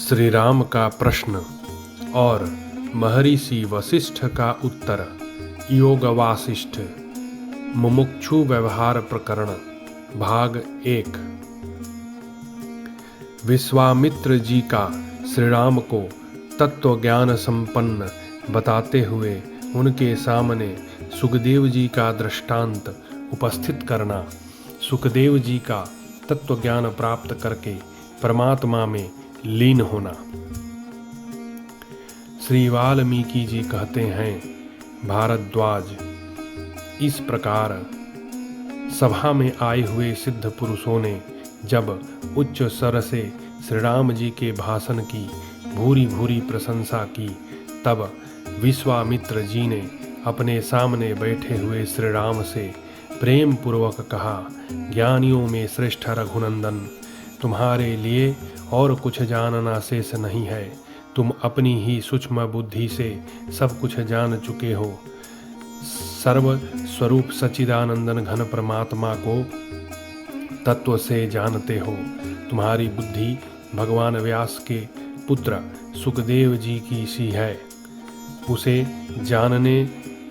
श्री राम का प्रश्न और महर्षि वशिष्ठ का उत्तर। योग वासिष्ठ मुमुक्षु व्यवहार प्रकरण भाग 1। विश्वामित्र जी का श्री राम को तत्व ज्ञान संपन्न बताते हुए उनके सामने सुखदेव जी का दृष्टांत उपस्थित करना। सुखदेव जी का तत्व ज्ञान प्राप्त करके परमात्मा में लीन होना। श्री वाल्मीकि जी कहते हैं, भारद्वाज, इस प्रकार सभा में आए हुए सिद्ध पुरुषों ने जब उच्च स्वर से श्री राम जी के भाषण की भूरी भूरी प्रशंसा की, तब विश्वामित्र जी ने अपने सामने बैठे हुए श्री राम से प्रेम पूर्वक कहा, ज्ञानियों में श्रेष्ठ रघुनंदन, तुम्हारे लिए और कुछ जानना शेष नहीं है। तुम अपनी ही सूक्ष्म बुद्धि से सब कुछ जान चुके हो। सर्व स्वरूप सच्चिदानंदन घन परमात्मा को तत्व से जानते हो। तुम्हारी बुद्धि भगवान व्यास के पुत्र सुखदेव जी की सी है। उसे जानने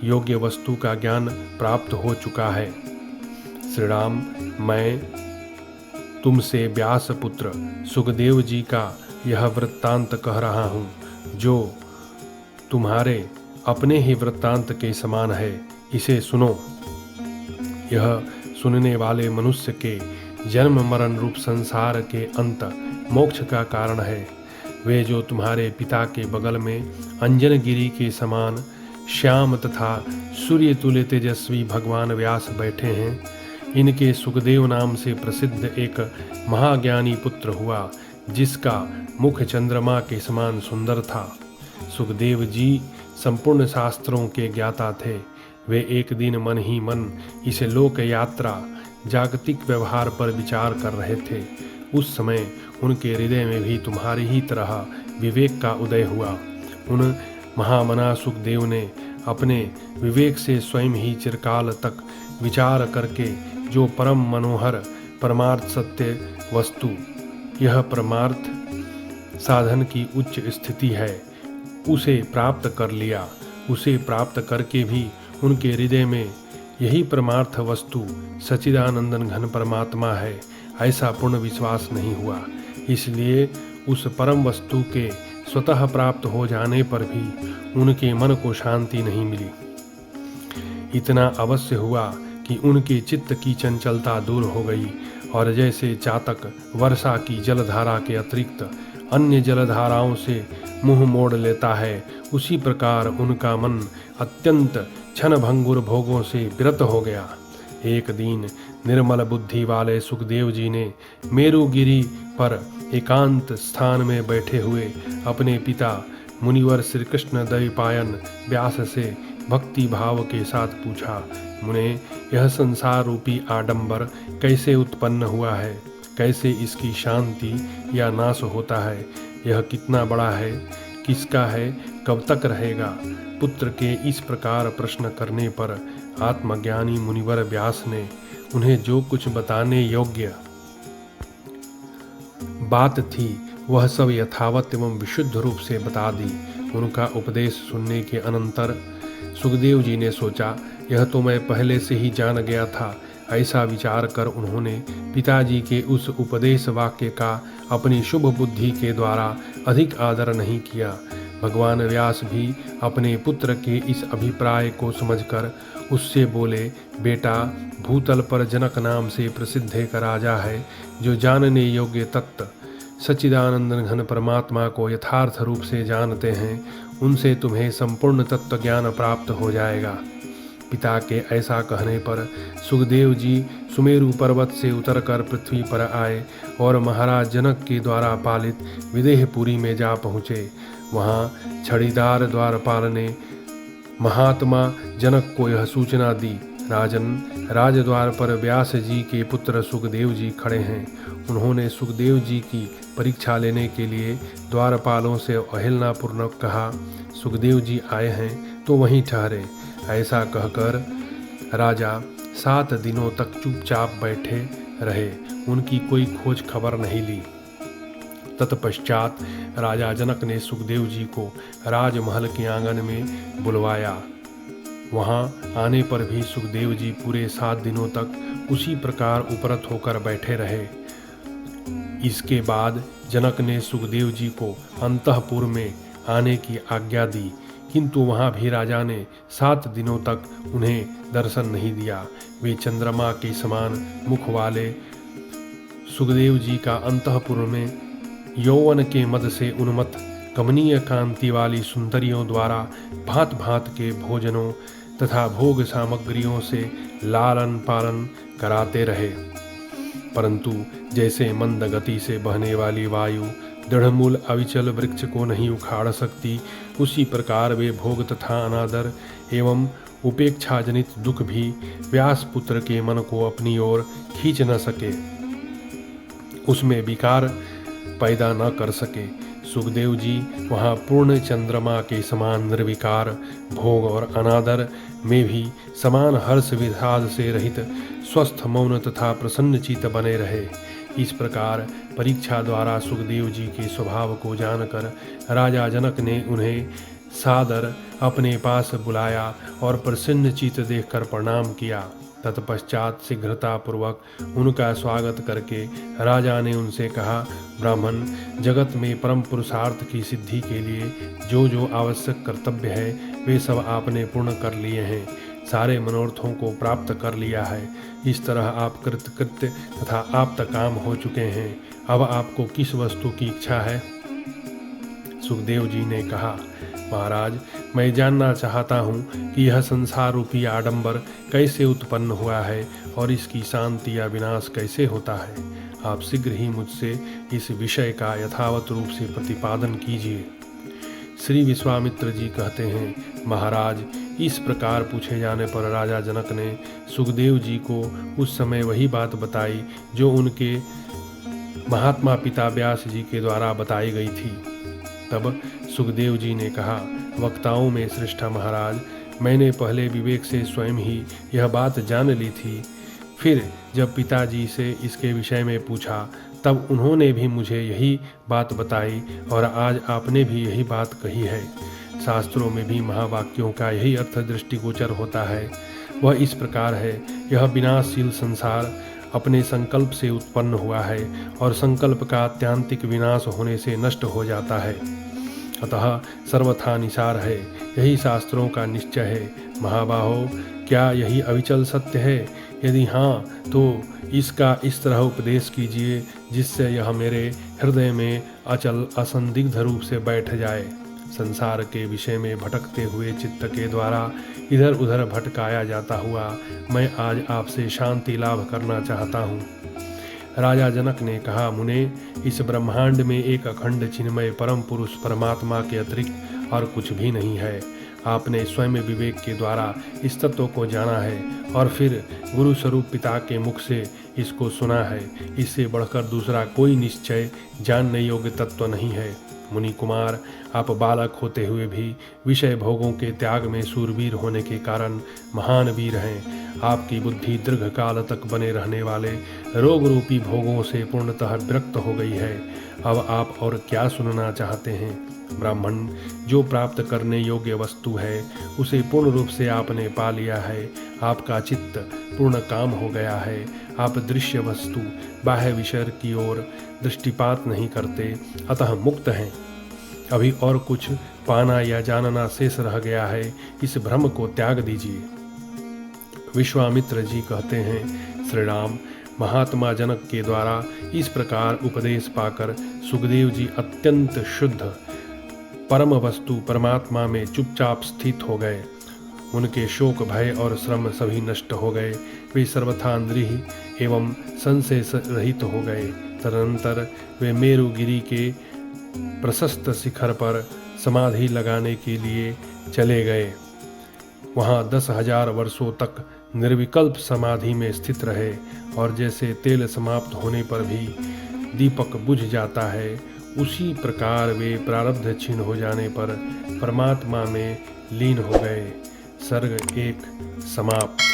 योग्य वस्तु का ज्ञान प्राप्त हो चुका है। श्री राम, मैं तुमसे व्यास पुत्र सुखदेव जी का यह वृत्तांत कह रहा हूँ, जो तुम्हारे अपने ही वृत्तांत के समान है। इसे सुनो। यह सुनने वाले मनुष्य के जन्म मरण रूप संसार के अंत मोक्ष का कारण है। वे जो तुम्हारे पिता के बगल में अंजनगिरी के समान श्याम तथा सूर्य तुल्य तेजस्वी भगवान व्यास बैठे हैं, इनके सुखदेव नाम से प्रसिद्ध एक महाज्ञानी पुत्र हुआ, जिसका मुख चंद्रमा के समान सुंदर था। सुखदेव जी संपूर्ण शास्त्रों के ज्ञाता थे। वे एक दिन मन ही मन इस लोक यात्रा जागतिक व्यवहार पर विचार कर रहे थे। उस समय उनके हृदय में भी तुम्हारी ही तरह विवेक का उदय हुआ। उन महामना सुखदेव ने अपने विवेक से स्वयं ही चिरकाल तक विचार करके जो परम मनोहर परमार्थ सत्य वस्तु, यह परमार्थ साधन की उच्च स्थिति है, उसे प्राप्त कर लिया। उसे प्राप्त करके भी उनके हृदय में यही परमार्थ वस्तु सच्चिदानंदन घन परमात्मा है, ऐसा पूर्ण विश्वास नहीं हुआ। इसलिए उस परम वस्तु के स्वतः प्राप्त हो जाने पर भी उनके मन को शांति नहीं मिली। इतना अवश्य हुआ कि उनके चित्त की चंचलता दूर हो गई, और जैसे चातक वर्षा की जलधारा के अतिरिक्त अन्य जलधाराओं से मुंह मोड़ लेता है, उसी प्रकार उनका मन अत्यंत क्षणभंगुर भोगों से विरत हो गया। एक दिन निर्मल बुद्धि वाले सुखदेव जी ने मेरुगिरी पर एकांत स्थान में बैठे हुए अपने पिता मुनिवर श्री कृष्ण द्वैपायन व्यास से भक्ति भाव के साथ पूछा, मुने, यह संसार रूपी आडंबर कैसे उत्पन्न हुआ है? कैसे इसकी शांति या नाश होता है? यह कितना बड़ा है? किसका है? कब तक रहेगा? पुत्र के इस प्रकार प्रश्न करने पर आत्मज्ञानी मुनिवर व्यास ने उन्हें जो कुछ बताने योग्य बात थी, वह सब यथावत एवं विशुद्ध रूप से बता दी। उनका उपदेश सुनने के अनंतर सुखदेव जी ने सोचा, यह तो मैं पहले से ही जान गया था। ऐसा विचार कर उन्होंने पिताजी के उस उपदेश वाक्य का अपनी शुभ बुद्धि के द्वारा अधिक आदर नहीं किया। भगवान व्यास भी अपने पुत्र के इस अभिप्राय को समझकर उससे बोले, बेटा, भूतल पर जनक नाम से प्रसिद्ध एक राजा है, जो जानने योग्य तत्व सच्चिदानंदन घन परमात्मा को यथार्थ रूप से जानते हैं। उनसे तुम्हें संपूर्ण तत्व ज्ञान प्राप्त हो जाएगा। पिता के ऐसा कहने पर सुखदेव जी सुमेरु पर्वत से उतरकर पृथ्वी पर आए और महाराज जनक के द्वारा पालित विदेहपुरी में जा पहुँचे। वहाँ छड़ीदार द्वारपाल ने महात्मा जनक को यह सूचना दी, राजन, राजद्वार पर व्यास जी के पुत्र सुखदेव जी खड़े हैं। उन्होंने सुखदेव जी की परीक्षा लेने के लिए द्वारपालों से अवहेलनापूर्वक कहा, सुखदेव जी आए हैं तो वहीं ठहरे। ऐसा कहकर राजा 7 दिनों तक चुपचाप बैठे रहे, उनकी कोई खोज खबर नहीं ली। तत्पश्चात राजा जनक ने सुखदेव जी को राजमहल के आंगन में बुलवाया। वहां आने पर भी सुखदेव जी पूरे 7 दिनों तक उसी प्रकार उपरत होकर बैठे रहे। इसके बाद जनक ने सुखदेव जी को अंतःपुर में आने की आज्ञा दी, किंतु वहां भी राजा ने 7 दिनों तक उन्हें दर्शन नहीं दिया। वे चंद्रमा के समान मुख वाले सुखदेव जी का अंतःपुर में यौवन के मद से उन्मत्त कमनीय कांति वाली सुंदरियों द्वारा भांत भांत के भोजनों तथा भोग सामग्रियों से लालन पालन कराते रहे। परंतु जैसे मंद गति से बहने वाली वायु दृढ़मूल अविचल वृक्ष को नहीं उखाड़ सकती, उसी प्रकार वे भोग तथा अनादर एवं उपेक्षाजनित दुख भी व्यासपुत्र के मन को अपनी ओर खींच न सके, उसमें विकार पैदा न कर सके। सुखदेव जी वहाँ पूर्ण चंद्रमा के समान निर्विकार, भोग और अनादर में भी समान हर्ष विषाद से रहित स्वस्थ मौन तथा प्रसन्नचित्त बने रहे। इस प्रकार परीक्षा द्वारा सुखदेव जी के स्वभाव को जानकर राजा जनक ने उन्हें सादर अपने पास बुलाया और प्रसन्नचित्त देखकर प्रणाम किया। तत्पश्चात शीघ्रतापूर्वक उनका स्वागत करके राजा ने उनसे कहा, ब्राह्मण, जगत में परम पुरुषार्थ की सिद्धि के लिए जो जो आवश्यक कर्तव्य है वे सब आपने पूर्ण कर लिए हैं, सारे मनोरथों को प्राप्त कर लिया है। इस तरह आप कृतकृत्य तथा आप्त काम हो चुके हैं। अब आपको किस वस्तु की इच्छा है? सुखदेव जी ने कहा, महाराज, मैं जानना चाहता हूँ कि यह संसार रूपी आडंबर कैसे उत्पन्न हुआ है और इसकी शांति या विनाश कैसे होता है। आप शीघ्र ही मुझसे इस विषय का यथावत रूप से प्रतिपादन कीजिए। श्री विश्वामित्र जी कहते हैं, महाराज, इस प्रकार पूछे जाने पर राजा जनक ने सुखदेव जी को उस समय वही बात बताई जो उनके महात्मा पिता व्यास जी के द्वारा बताई गई थी। तब सुखदेव जी ने कहा, वक्ताओं में श्रेष्ठ महाराज, मैंने पहले विवेक से स्वयं ही यह बात जान ली थी। फिर जब पिताजी से इसके विषय में पूछा तब उन्होंने भी मुझे यही बात बताई और आज आपने भी यही बात कही है। शास्त्रों में भी महावाक्यों का यही अर्थ दृष्टिगोचर होता है। वह इस प्रकार है, यह विनाशशील संसार अपने संकल्प से उत्पन्न हुआ है और संकल्प का आत्यांतिक विनाश होने से नष्ट हो जाता है। अतः सर्वथा निसार है, यही शास्त्रों का निश्चय है। महाबाहो, क्या यही अविचल सत्य है? यदि हाँ, तो इसका इस तरह उपदेश कीजिए जिससे यह मेरे हृदय में अचल असंदिग्ध रूप से बैठ जाए। संसार के विषय में भटकते हुए चित्त के द्वारा इधर उधर भटकाया जाता हुआ मैं आज आपसे शांति लाभ करना चाहता हूँ। राजा जनक ने कहा, मुने, इस ब्रह्मांड में एक अखंड चिन्मय परम पुरुष परमात्मा के अतिरिक्त और कुछ भी नहीं है। आपने स्वयं विवेक के द्वारा इस तत्व को जाना है और फिर गुरु स्वरूप पिता के मुख से इसको सुना है। इससे बढ़कर दूसरा कोई निश्चय जानने योग्य तत्व नहीं है। मुनि कुमार, आप बालक होते हुए भी विषय भोगों के त्याग में शूरवीर होने के कारण महान वीर हैं। आपकी बुद्धि दीर्घ काल तक बने रहने वाले रोग रूपी भोगों से पूर्णतः विरक्त हो गई है। अब आप और क्या सुनना चाहते हैं? ब्राह्मण, जो प्राप्त करने योग्य वस्तु है उसे पूर्ण रूप से आपने पा लिया है। आपका चित्त पूर्ण काम हो गया है। आप दृश्य वस्तु बाह्य विषय की ओर दृष्टिपात नहीं करते, अतः मुक्त हैं। अभी और कुछ पाना या जानना शेष रह गया है, इस भ्रम को त्याग दीजिए। विश्वामित्र जी कहते हैं, श्री राम, महात्मा जनक के द्वारा इस प्रकार उपदेश पाकर सुखदेव जी अत्यंत शुद्ध परम वस्तु परमात्मा में चुपचाप स्थित हो गए। उनके शोक, भय और श्रम सभी नष्ट हो गए। वे सर्वथा निरीह एवं संशय रहित हो गए। तदनंतर वे मेरुगिरी के प्रशस्त शिखर पर समाधि लगाने के लिए चले गए। वहाँ 10,000 वर्षों तक निर्विकल्प समाधि में स्थित रहे और जैसे तेल समाप्त होने पर भी दीपक बुझ जाता है, उसी प्रकार वे प्रारब्ध क्षीण हो जाने पर परमात्मा में लीन हो गए। सर्ग 1 समाप्त।